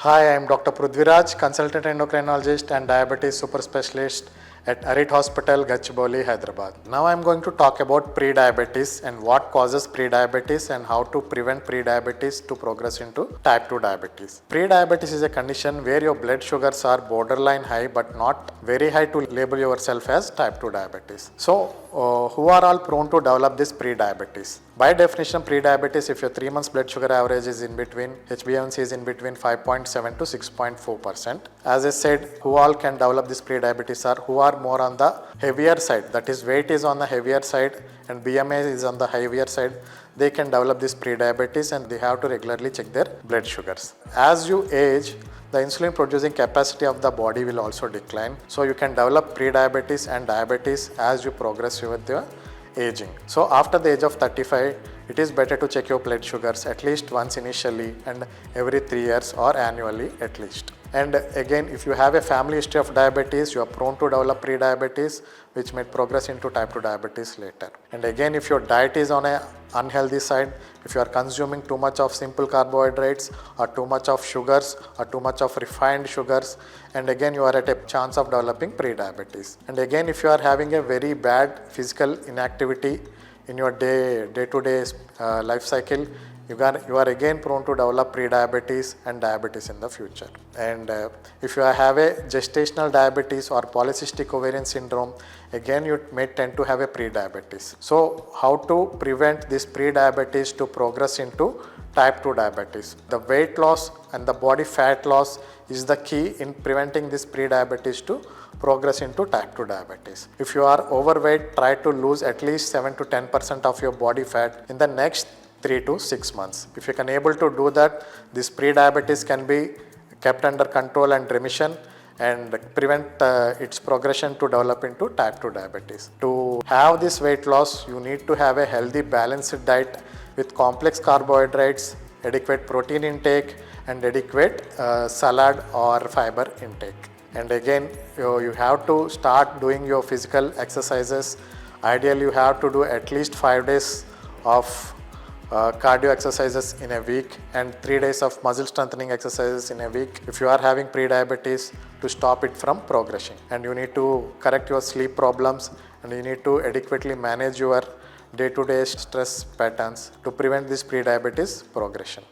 Hi, I am Dr. Prudwiraj, consultant endocrinologist and diabetes super specialist at Arete Hospital, Gachibowli, Hyderabad. Now I am going to talk about prediabetes and what causes prediabetes and how to prevent prediabetes to progress into type 2 diabetes. Prediabetes is a condition where your blood sugars are borderline high but not very high to label yourself as type 2 diabetes. So, who are all prone to develop this prediabetes? By definition, prediabetes, if your 3 months blood sugar average is in between, HbA1c is in between 5.7 to 6.4%. As I said, who all can develop this prediabetes are who are more on the heavier side, that is weight is on the heavier side and BMI is on the heavier side. They can develop this prediabetes and they have to regularly check their blood sugars. As you age, the insulin producing capacity of the body will also decline. So you can develop prediabetes and diabetes as you progress with your aging. So after the age of 35, it is better to check your blood sugars at least once initially and every 3 years or annually at least. And again, if you have a family history of diabetes, you are prone to develop prediabetes, which may progress into type 2 diabetes later. And again, if your diet is on a unhealthy side, if you are consuming too much of simple carbohydrates or too much of sugars or too much of refined sugars, and again you are at a chance of developing prediabetes. And again, if you are having a very bad physical inactivity in your day-to-day life cycle, you are again prone to develop prediabetes and diabetes in the future. And if you have a gestational diabetes or polycystic ovarian syndrome, again you may tend to have a prediabetes. So how to prevent this prediabetes to progress into type 2 diabetes? The weight loss and the body fat loss is the key in preventing this prediabetes to progress into type 2 diabetes. If you are overweight, try to lose at least 7 to 10% of your body fat in the next 3 to 6 months. If you can able to do that, this prediabetes can be kept under control and remission and prevent its progression to develop into type 2 diabetes. To have this weight loss, you need to have a healthy balanced diet with complex carbohydrates, adequate protein intake and adequate salad or fiber intake. And again, you have to start doing your physical exercises. Ideally, you have to do at least 5 days of cardio exercises in a week and 3 days of muscle strengthening exercises in a week if you are having prediabetes, to stop it from progressing. And you need to correct your sleep problems and you need to adequately manage your day-to-day stress patterns to prevent this prediabetes progression.